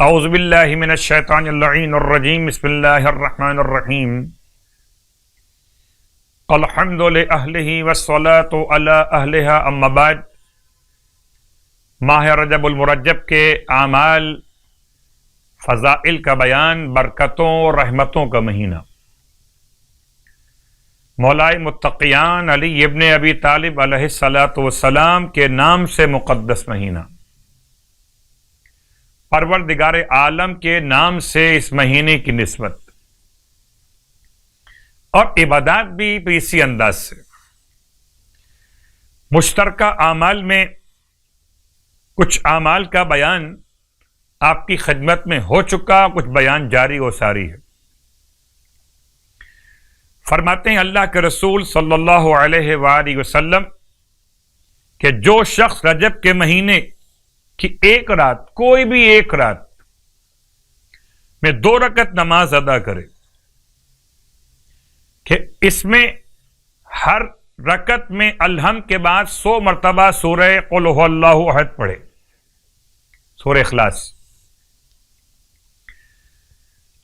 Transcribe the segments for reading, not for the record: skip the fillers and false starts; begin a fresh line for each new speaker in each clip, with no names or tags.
اعوذ باللہ من الشیطان اللعین الرجیم بسم اللہ الرحمن الرحیم الحمد لأہلہ والصلاة علی اہلہا اما بعد۔ ماہ رجب المرجب کے اعمال، فضائل کا بیان، برکتوں رحمتوں کا مہینہ، مولائے متقیان علی ابن ابی طالب علیہ السلام کے نام سے مقدس مہینہ، پروردگار عالم کے نام سے اس مہینے کی نسبت، اور عبادات بھی اسی انداز سے۔ مشترکہ اعمال میں کچھ اعمال کا بیان آپ کی خدمت میں ہو چکا، کچھ بیان جاری و ساری ہے۔ فرماتے ہیں اللہ کے رسول صلی اللہ علیہ وآلہ وسلم کہ جو شخص رجب کے مہینے کی ایک رات، کوئی بھی ایک رات میں 2 رکعت نماز ادا کرے، کہ اس میں ہر رکعت میں الحمد کے بعد 100 مرتبہ سورہ قل هو اللہ احد پڑھے، سورہ اخلاص۔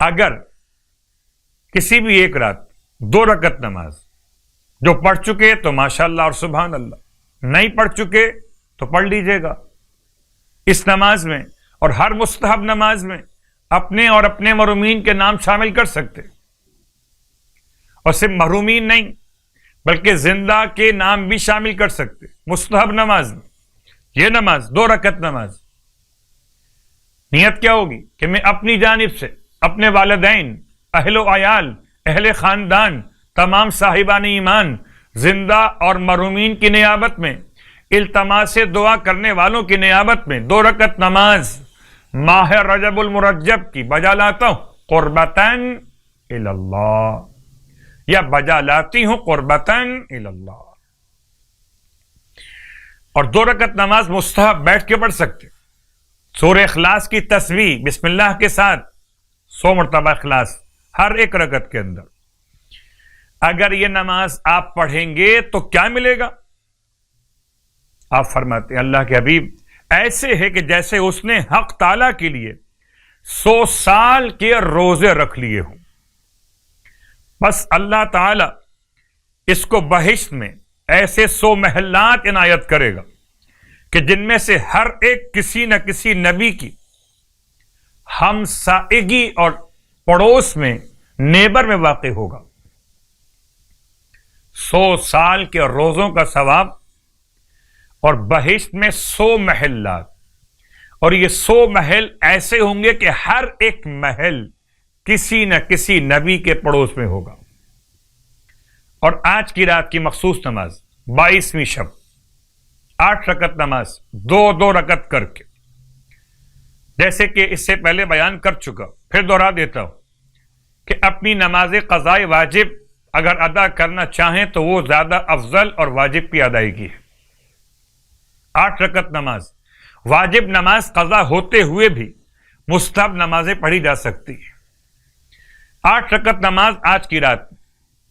اگر کسی بھی ایک رات 2 رکعت نماز جو پڑھ چکے تو ماشاءاللہ اور سبحان اللہ، نہیں پڑھ چکے تو پڑھ لیجئے گا۔ اس نماز میں اور ہر مستحب نماز میں اپنے اور اپنے محرومین کے نام شامل کر سکتے، اور صرف محرومین نہیں بلکہ زندہ کے نام بھی شامل کر سکتے مستحب نماز میں۔ یہ نماز 2 رکعت نماز، نیت کیا ہوگی کہ میں اپنی جانب سے اپنے والدین، اہل و عیال، اہل خاندان، تمام صاحبان ایمان، زندہ اور محرومین کی نیابت میں، التماس دعا کرنے والوں کی نیابت میں 2 رکعت نماز ماہ رجب المرجب کی بجا لاتا ہوں قربتاً الی اللہ، یا بجا لاتی ہوں قربتاً الی اللہ۔ اور 2 رکعت نماز مستحب بیٹھ کے پڑھ سکتے، سورہ اخلاص کی تسبیح بسم اللہ کے ساتھ 100 مرتبہ اخلاص ہر ایک رکعت کے اندر۔ اگر یہ نماز آپ پڑھیں گے تو کیا ملے گا؟ آپ فرماتے ہیں اللہ کے حبیب ایسے ہے کہ جیسے اس نے حق تعالیٰ کے لیے 100 سال کے روزے رکھ لیے ہوں۔ بس اللہ تعالیٰ اس کو بہشت میں ایسے 100 محلات عنایت کرے گا کہ جن میں سے ہر ایک کسی نہ کسی نبی کی ہمسائیگی اور پڑوس میں، نیبر میں واقع ہوگا۔ 100 سال کے روزوں کا ثواب، اور بہشت میں 100 محلات، اور یہ 100 محل ایسے ہوں گے کہ ہر ایک محل کسی نہ کسی نبی کے پڑوس میں ہوگا۔ اور آج کی رات کی مخصوص نماز 22ویں شب، 8 رکعت نماز 2 رکعت کر کے، جیسے کہ اس سے پہلے بیان کر چکا، پھر دوہرا دیتا ہوں کہ اپنی نماز قضاء واجب اگر ادا کرنا چاہیں تو وہ زیادہ افضل اور واجب کی ادائیگی ہے۔ 8 رکعت نماز، واجب نماز قضا ہوتے ہوئے بھی مستحب نمازیں پڑھی جا سکتی ہیں۔ 8 رکعت نماز آج کی رات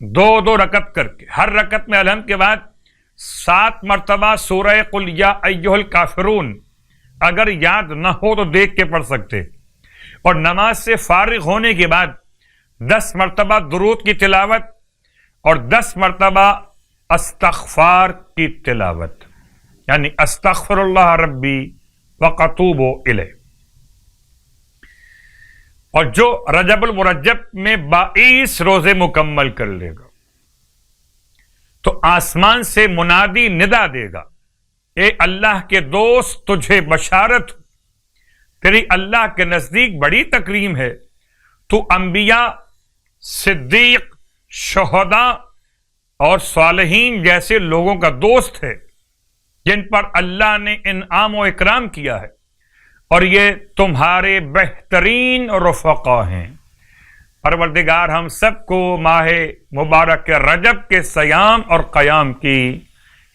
2 رکعت کر کے، ہر رکعت میں الحمد کے بعد 7 مرتبہ سورہ قل یا ایھا الکافرون، اگر یاد نہ ہو تو دیکھ کے پڑھ سکتے، اور نماز سے فارغ ہونے کے بعد 10 مرتبہ درود کی تلاوت اور 10 مرتبہ استغفار کی تلاوت، یعنی استغفر اللہ ربی واتوب الیہ۔ اور جو رجب المرجب میں 22 روزے مکمل کر لے گا تو آسمان سے منادی ندا دے گا، اے اللہ کے دوست تجھے بشارت، تیری اللہ کے نزدیک بڑی تکریم ہے، تو انبیاء، صدیق، شہداء اور صالحین جیسے لوگوں کا دوست ہے جن پر اللہ نے انعام و اکرام کیا ہے، اور یہ تمہارے بہترین رفقا ہیں۔ پروردگار ہم سب کو ماہ مبارک رجب کے صیام اور قیام کی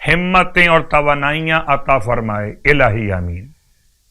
ہمتیں اور توانائیاں عطا فرمائے، الہی آمین۔